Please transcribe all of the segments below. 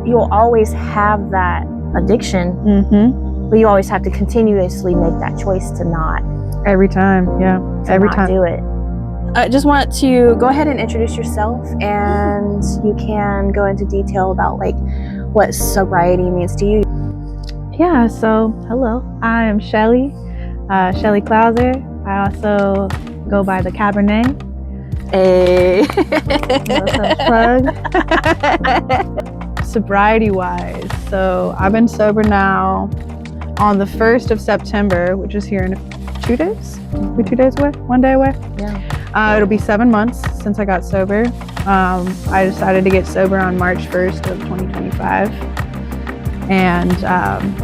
you'll always have that addiction, but you always have to continuously make that choice to not. Every time, yeah. Every time. Do it. I just want to go ahead and introduce yourself, and you can go into detail about like what sobriety means to you. Yeah, so hello, I am Shelly Clauser. I also go by the Cabernet. Hey. Plug. Sobriety wise, so I've been sober now on the 1st of September, which is here in 2 days. We're 2 days away, 1 day away. Yeah. It'll be 7 months since I got sober. I decided to get sober on March 1st of 2025. And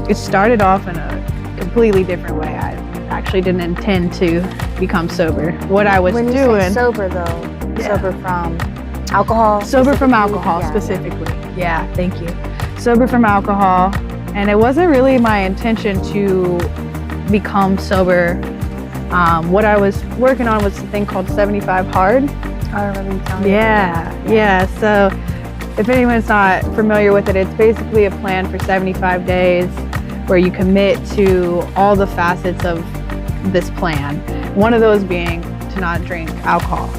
it started off in a completely different way. I actually didn't intend to become sober. What I was when you doing. Say sober though, sober from alcohol? Sober from alcohol specifically. Yeah, thank you. Sober from alcohol. And it wasn't really my intention to become sober. What I was working on was a thing called 75 Hard. I remember you telling me. Yeah. So if anyone's not familiar with it, it's basically a plan for 75 days where you commit to all the facets of this plan. One of those being to not drink alcohol.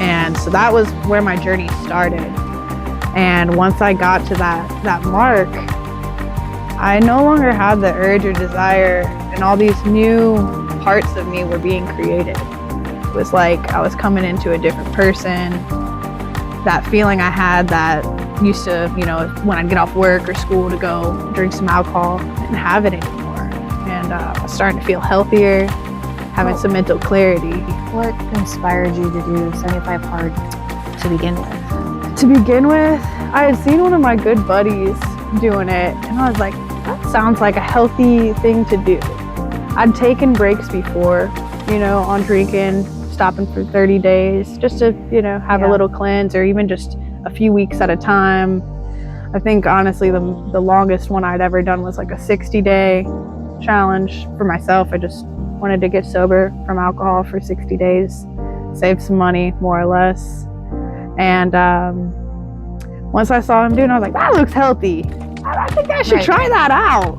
And so that was where my journey started. And once I got to that mark, I no longer had the urge or desire, and all these new parts of me were being created. It was like I was coming into a different person. That feeling I had that used to, when I'd get off work or school to go drink some alcohol, I didn't have it anymore. And I was starting to feel healthier, having some mental clarity. What inspired you to do 75 Hard to begin with? To begin with, I had seen one of my good buddies doing it, and I was like, that sounds like a healthy thing to do. I'd taken breaks before, on drinking, stopping for 30 days, just to, have a little cleanse, or even just a few weeks at a time. I think honestly the longest one I'd ever done was like a 60-day challenge for myself. I just wanted to get sober from alcohol for 60 days, save some money, more or less. And once I saw him doing it, I was like, that looks healthy. I think I should try that out.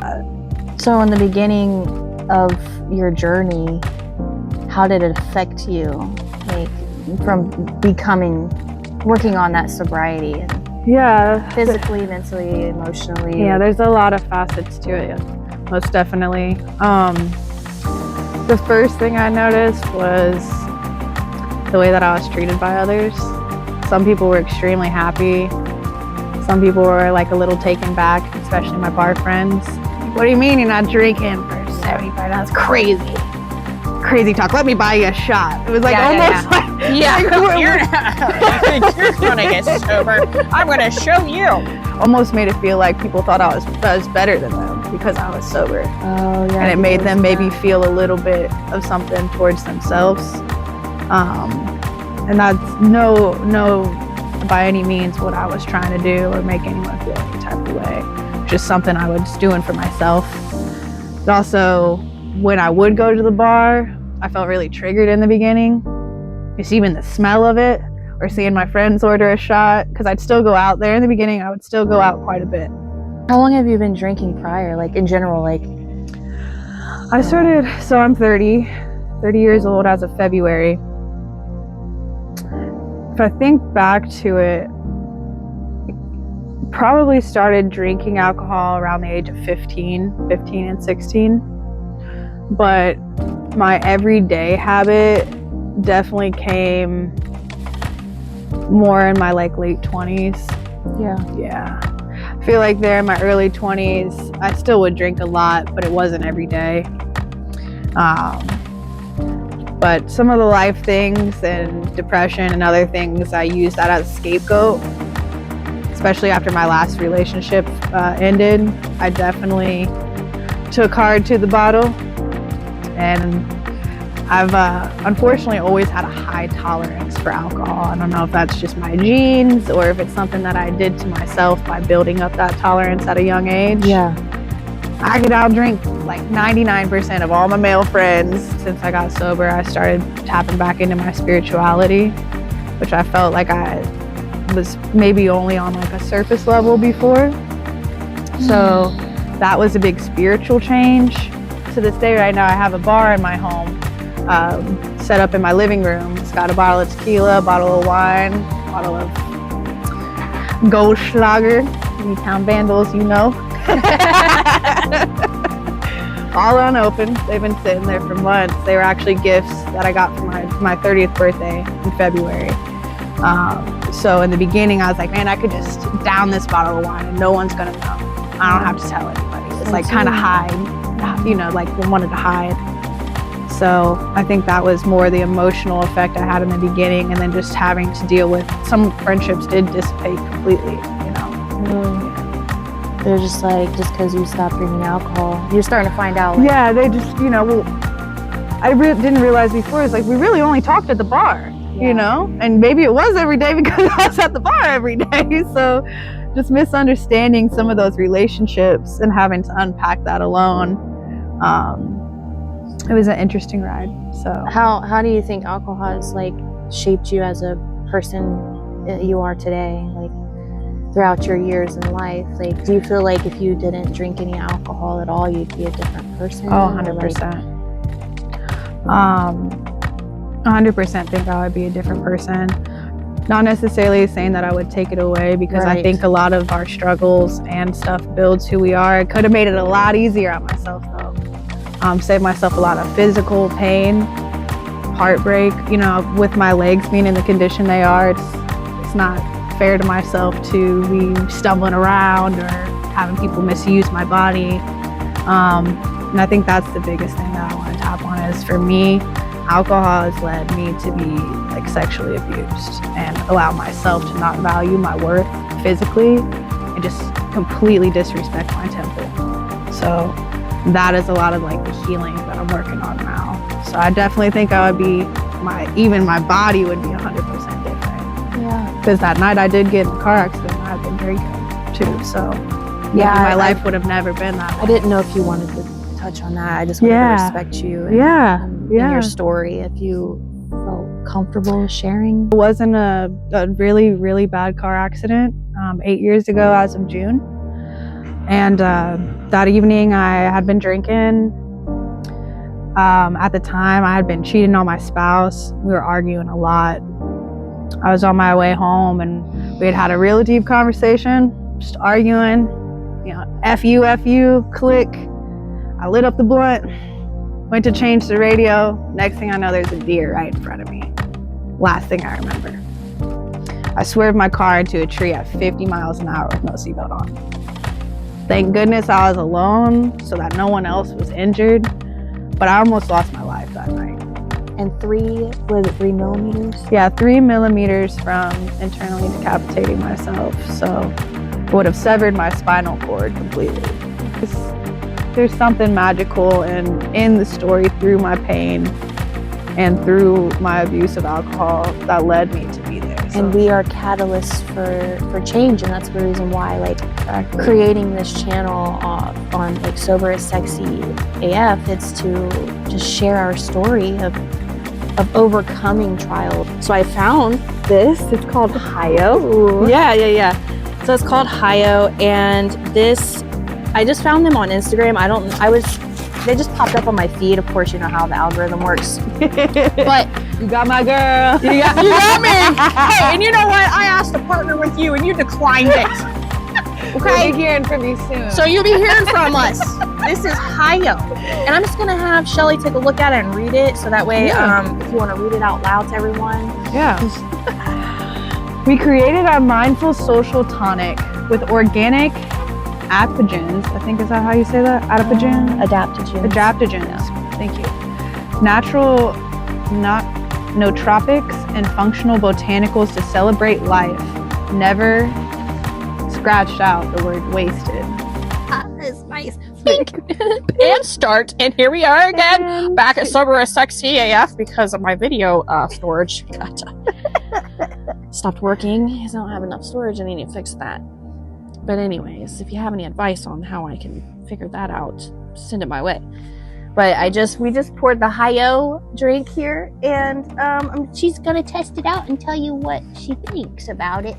So in the beginning of your journey, how did it affect you, like from working on that sobriety? Yeah. Physically, mentally, emotionally. Yeah, there's a lot of facets to it, most definitely. The first thing I noticed was the way that I was treated by others. Some people were extremely happy. Some people were like a little taken back, especially my bar friends. What do you mean you're not drinking for 75? That's crazy. Crazy talk. Let me buy you a shot. It was like almost like you're gonna get sober. I'm gonna show you. Almost made it feel like people thought I was better than them because I was sober. Oh yeah. And it made them maybe feel a little bit of something towards themselves. And that's no by any means what I was trying to do or make anyone feel any type of way. Just something I was doing for myself. But also, when I would go to the bar, I felt really triggered in the beginning. Just even the smell of it, or seeing my friends order a shot, because I'd still go out there. In the beginning, I would still go out quite a bit. How long have you been drinking prior, like in general? Like, I started, so I'm 30 years old as of February. If I think back to it, probably started drinking alcohol around the age of 15 and 16. But my everyday habit definitely came more in my late 20s. Yeah. I feel like there in my early 20s, I still would drink a lot, but it wasn't every day. But some of the life things and depression and other things, I used that as a scapegoat, especially after my last relationship ended. I definitely took hard to the bottle, and I've unfortunately always had a high tolerance for alcohol. I don't know if that's just my genes or if it's something that I did to myself by building up that tolerance at a young age. Yeah. I could outdrink like 99% of all my male friends. Since I got sober, I started tapping back into my spirituality, which I felt like I was maybe only on like a surface level before. So that was a big spiritual change. To this day right now, I have a bar in my home, set up in my living room. It's got a bottle of tequila, a bottle of wine, a bottle of Goldschlager, Newtown Vandals, you know. All unopened. They've been sitting there for months. They were actually gifts that I got for my 30th birthday in February. So in the beginning, I was like, man, I could just down this bottle of wine and no one's gonna know. I don't have to tell anybody. It's like kind of hide, you know, like we wanted to hide. So I think that was more the emotional effect I had in the beginning, and then just having to deal with some friendships did dissipate completely, you know. They're just like, just because you stopped drinking alcohol, you're starting to find out. Like, yeah, they just, you know, well, I didn't realize before, it's like we really only talked at the bar, you know, and maybe it was every day because I was at the bar every day. So just misunderstanding some of those relationships and having to unpack that alone. It was an interesting ride. So how do you think alcohol has like shaped you as a person you are today, like throughout your years in life? Like, do you feel like if you didn't drink any alcohol at all, you'd be a different person? Oh, 100%. 100% think I would be a different person. Not necessarily saying that I would take it away, because I think a lot of our struggles and stuff builds who we are. It could have made it a lot easier on myself though. Saved myself a lot of physical pain, heartbreak. You know, with my legs being in the condition they are, it's not fair to myself to be stumbling around or having people misuse my body. And I think that's the biggest thing that I want to tap on is, for me, alcohol has led me to be like sexually abused and allow myself to not value my worth physically and just completely disrespect my temple. So that is a lot of like the healing that I'm working on now. So I definitely think I would be, even my body would be 100% different. Yeah. Because that night I did get in a car accident, I've been drinking too. So yeah, my life would have never been that way. I didn't know if you wanted to touch on that. I just wanted to respect you and, and your story, if you felt comfortable sharing. It wasn't a really, really bad car accident 8 years ago as of June. And that evening I had been drinking. At the time I had been cheating on my spouse. We were arguing a lot. I was on my way home and we had a real deep conversation, just arguing, you know, F you, click. I lit up the blunt, went to change the radio. Next thing I know, there's a deer right in front of me. Last thing I remember. I swerved my car into a tree at 50 miles an hour with no seatbelt on. Thank goodness I was alone so that no one else was injured, but I almost lost my life that night. And 3 millimeters? Yeah, 3 millimeters from internally decapitating myself. So it would have severed my spinal cord completely. There's something magical in the story through my pain and through my abuse of alcohol that led me to be there. So. And we are catalysts for change, and that's the reason why, like, creating this channel on like Sober is Sexy AF, it's to just share our story of overcoming trial. So I found this. It's called Hayo. Yeah. So it's called Hayo, and this, I just found them on Instagram. They just popped up on my feed. Of course, you know how the algorithm works. But you got my girl. You got me. Hey, and you know what? I asked to partner with you, and you declined it. Okay. You'll be hearing from me soon. So you'll be hearing from us. This is Hayo, and I'm just gonna have Shelly take a look at it and read it, so that way, if you want to read it out loud to everyone. Yeah. We created our mindful social tonic with organic adaptogens. I think, is that how you say that? Adaptogens? Adaptogens. Yeah. Thank you. Natural, nootropics and functional botanicals to celebrate life. Never scratched out the word wasted. That's nice. And start. And here we are again, back at Sober is Sexy AF because of my video storage. Stopped working because I don't have enough storage and I need to fix that. But anyways, if you have any advice on how I can figure that out, send it my way. But we just poured the Hayo drink here, and she's gonna test it out and tell you what she thinks about it.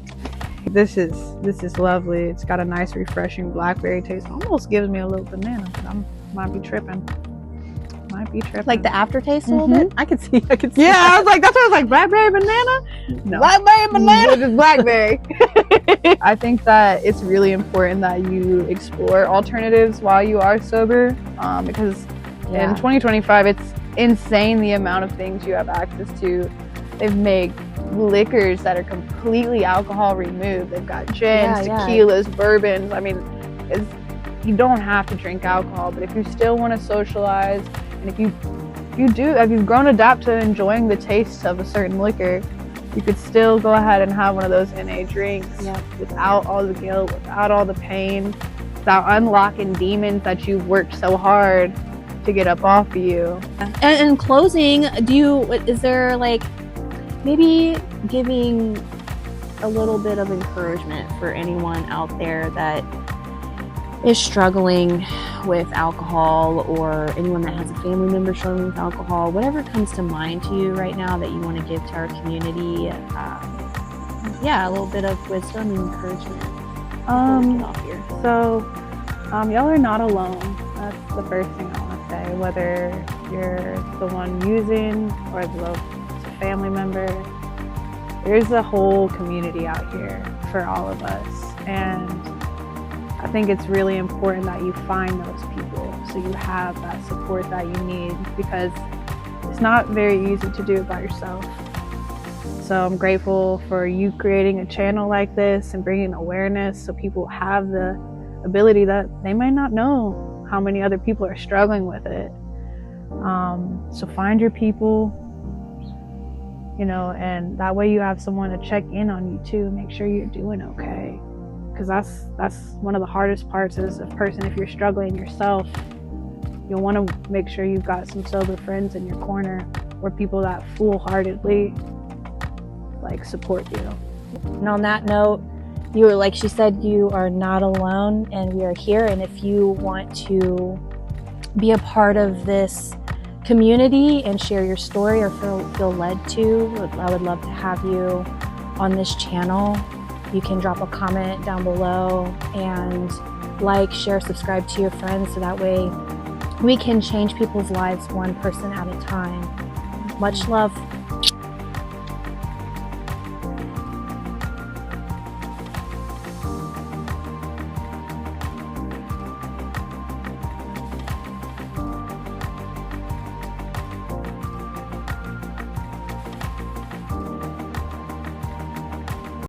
This is lovely. It's got a nice refreshing blackberry taste. Almost gives me a little banana, but I might be tripping. Like the aftertaste a little bit. I could see. Yeah, I was like, that's why I was like, blackberry banana? No. Blackberry banana. Just blackberry. I think that it's really important that you explore alternatives while you are sober, because in 2025, it's insane the amount of things you have access to. They've made liquors that are completely alcohol removed. They've got gins, tequilas, bourbons. I mean, you don't have to drink alcohol, but if you still want to socialize, and if you've grown adapt to enjoying the taste of a certain liquor, you could still go ahead and have one of those NA drinks without all the guilt, without all the pain, without unlocking demons that you've worked so hard to get up off of you. And in closing, is there like maybe giving a little bit of encouragement for anyone out there that is struggling with alcohol, or anyone that has a family member struggling with alcohol, whatever comes to mind to you right now that you want to give to our community? A little bit of wisdom and encouragement. Y'all are not alone. That's the first thing I want to say. Whether you're the one using or the family member, there's a whole community out here for all of us, and I think it's really important that you find those people so you have that support that you need, because it's not very easy to do it by yourself. So I'm grateful for you creating a channel like this and bringing awareness so people have the ability that they might not know how many other people are struggling with it. So find your people, and that way you have someone to check in on you too, make sure you're doing okay. Because that's one of the hardest parts as a person. If you're struggling yourself, you'll want to make sure you've got some sober friends in your corner, or people that full-heartedly support you. And on that note, like she said, you are not alone, and we are here. And if you want to be a part of this community and share your story, or feel led to, I would love to have you on this channel. You can drop a comment down below and share, subscribe to your friends, so that way we can change people's lives one person at a time. Much love.